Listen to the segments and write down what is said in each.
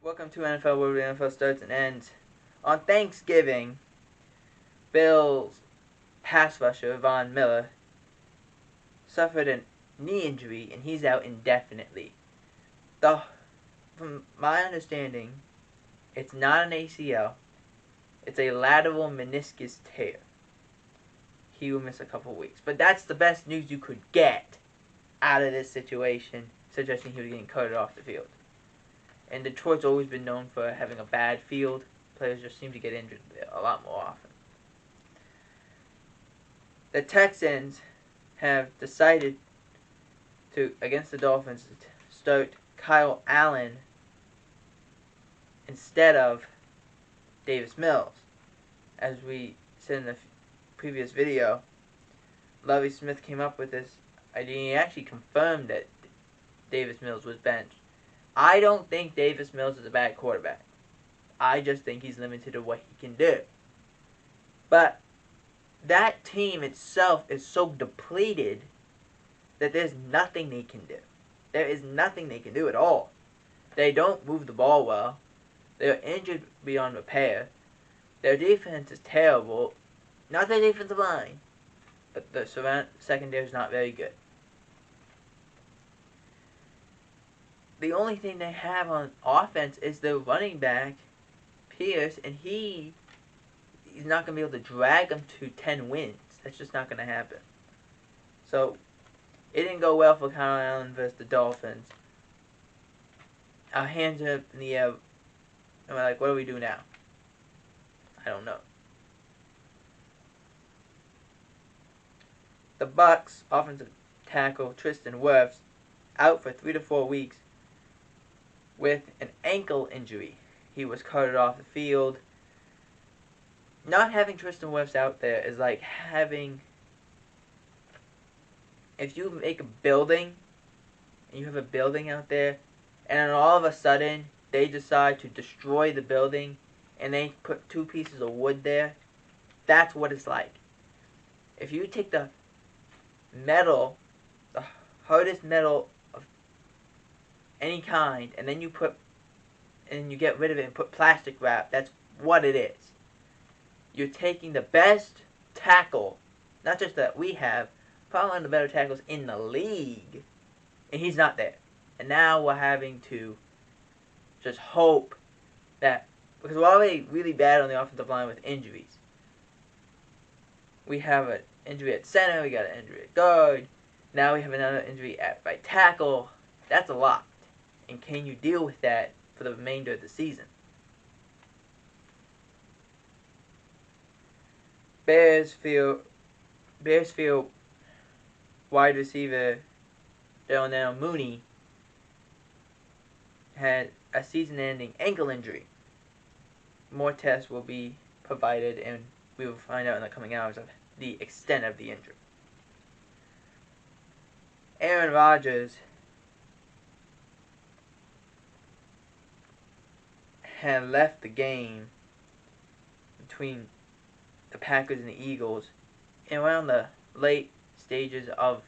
Welcome to NFL, where the NFL starts and ends. On Thanksgiving, Bills pass rusher Von Miller suffered a knee injury and he's out indefinitely. From my understanding, it's not an ACL, it's a lateral meniscus tear. He will miss a couple of weeks. But that's the best news you could get out of this situation, suggesting he was getting carted off the field. And Detroit's always been known for having a bad field. Players just seem to get injured there a lot more often. The Texans have decided to, against the Dolphins, start Kyle Allen instead of Davis Mills. As we said in the previous video, Lovie Smith came up with this idea. He actually confirmed that Davis Mills was benched. I don't think Davis Mills is a bad quarterback. I just think he's limited to what he can do. But that team itself is so depleted that there's nothing they can do. There is nothing they can do at all. They don't move the ball well. They're injured beyond repair. Their defense is terrible. Not their defensive line, but the secondary is not very good. The only thing they have on offense is their running back, Pierce, and he's not going to be able to drag them to 10 wins. That's just not going to happen. So, it didn't go well for Kyle Allen versus the Dolphins. Our hands are up in the air, and we're like, what do we do now? I don't know. The Bucs offensive tackle Tristan Wirfs out for 3 to 4 weeks with an ankle injury. He was carted off the field. Not having Tristan Wirfs out there is like having, if you make a building and you have a building out there and then all of a sudden they decide to destroy the building and they put 2 pieces of wood there. That's what it's like. If you take the metal, the hardest metal of any kind, and then you get rid of it and put plastic wrap, that's what it is. You're taking the best tackle, not just that we have, probably one of the better tackles in the league, and he's not there. And now we're having to just hope that, because we're already really bad on the offensive line with injuries. We have an injury at center, we got an injury at guard, now we have another injury at right tackle. That's a lot. And can you deal with that for the remainder of the season? Bears feel wide receiver WR Mooney had a season-ending ankle injury. More tests will be provided, and we will find out in the coming hours of the extent of the injury. Aaron Rodgers had left the game between the Packers and the Eagles and around the late stages of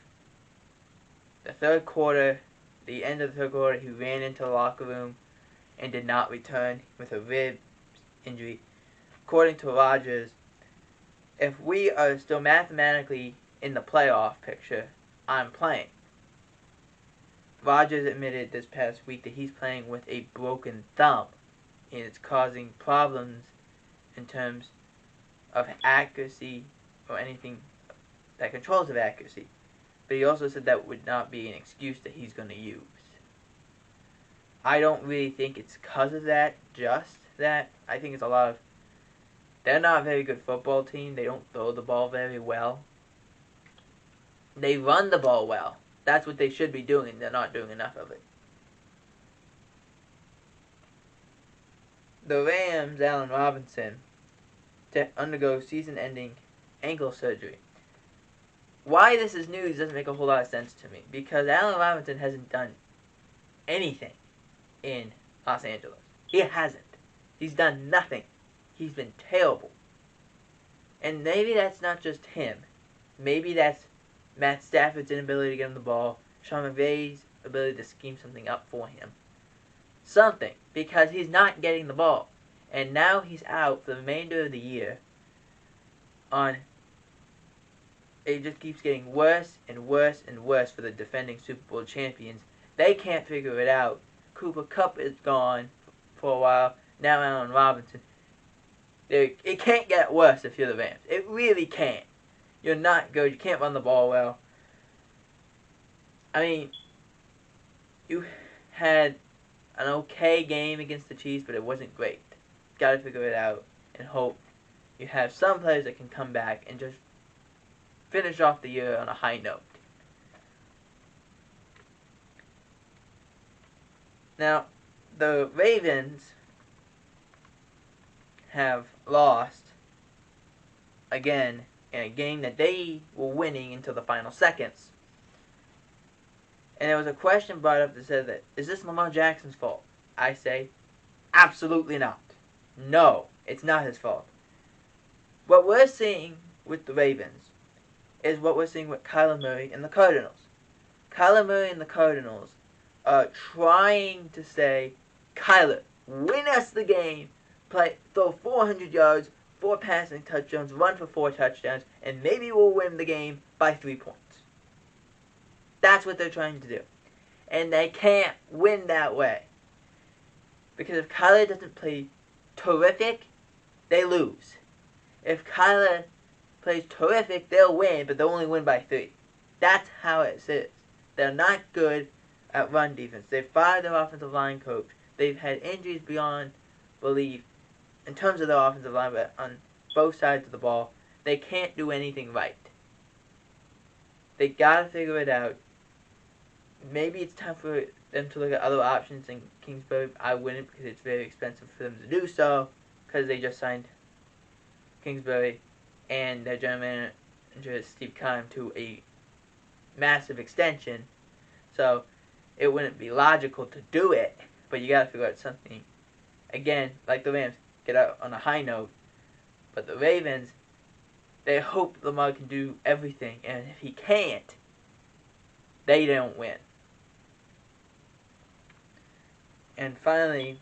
the third quarter. The end of the third quarter, he ran into the locker room and did not return with a rib injury. According to Rodgers, if we are still mathematically in the playoff picture, I'm playing. Rodgers admitted this past week that he's playing with a broken thumb, and it's causing problems in terms of accuracy or anything that controls of accuracy. But he also said that would not be an excuse that he's going to use. I don't really think it's because of that, just that. I think it's a lot of, they're not a very good football team. They don't throw the ball very well. They run the ball well. That's what they should be doing, and they're not doing enough of it. The Rams, Allen Robinson, to undergo season-ending ankle surgery. Why this is news doesn't make a whole lot of sense to me, because Allen Robinson hasn't done anything in Los Angeles. He hasn't. He's done nothing. He's been terrible. And maybe that's not just him. Maybe that's Matt Stafford's inability to get him the ball, Sean McVay's ability to scheme something up for him. something, because he's not getting the ball. And now he's out for the remainder of the year on... It just keeps getting worse and worse and worse for the defending Super Bowl champions. They can't figure it out. Cooper Kupp is gone for a while. Now Allen Robinson. It can't get worse if you're the Rams. It really can't. You're not good. You can't run the ball well. I mean, you had an okay game against the Chiefs, but it wasn't great. Got to figure it out and hope you have some players that can come back and just finish off the year on a high note. Now, the Ravens have lost again in a game that they were winning until the final seconds. And there was a question brought up that said that, is this Lamar Jackson's fault? I say, absolutely not. No, it's not his fault. What we're seeing with the Ravens is what we're seeing with Kyler Murray and the Cardinals. Kyler Murray and the Cardinals are trying to say, Kyler, win us the game, throw 400 yards, 4 passing touchdowns, run for 4 touchdowns, and maybe we'll win the game by 3 points. That's what they're trying to do. And they can't win that way. Because if Kyler doesn't play terrific, they lose. If Kyler plays terrific, they'll win, but they'll only win by 3. That's how it is. They're not good at run defense. They've fired their offensive line coach. They've had injuries beyond belief in terms of their offensive line, but on both sides of the ball, they can't do anything right. They gotta figure it out. Maybe it's time for them to look at other options in Kingsbury. I wouldn't, because it's very expensive for them to do so, because they just signed Kingsbury and their general manager Steve Keim to a massive extension. So it wouldn't be logical to do it, but you gotta figure out something. Again, like the Rams, get out on a high note. But the Ravens, they hope Lamar can do everything, and if he can't, they don't win. And finally,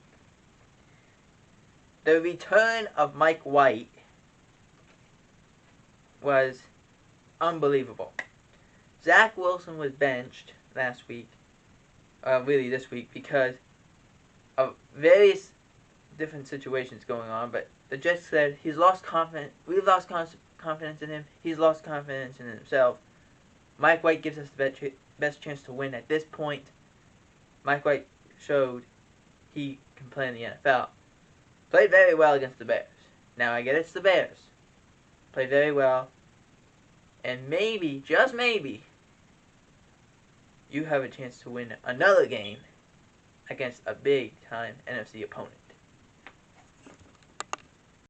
the return of Mike White was unbelievable. Zach Wilson was benched last week, really this week, because of various different situations going on, but the Jets said he's lost confidence. We've lost confidence in him. He's lost confidence in himself. Mike White gives us the best chance to win at this point. Mike White showed he can play in the NFL. Played very well against the Bears. Now I get it's the Bears. Played very well. And maybe, just maybe, you have a chance to win another game against a big-time NFC opponent.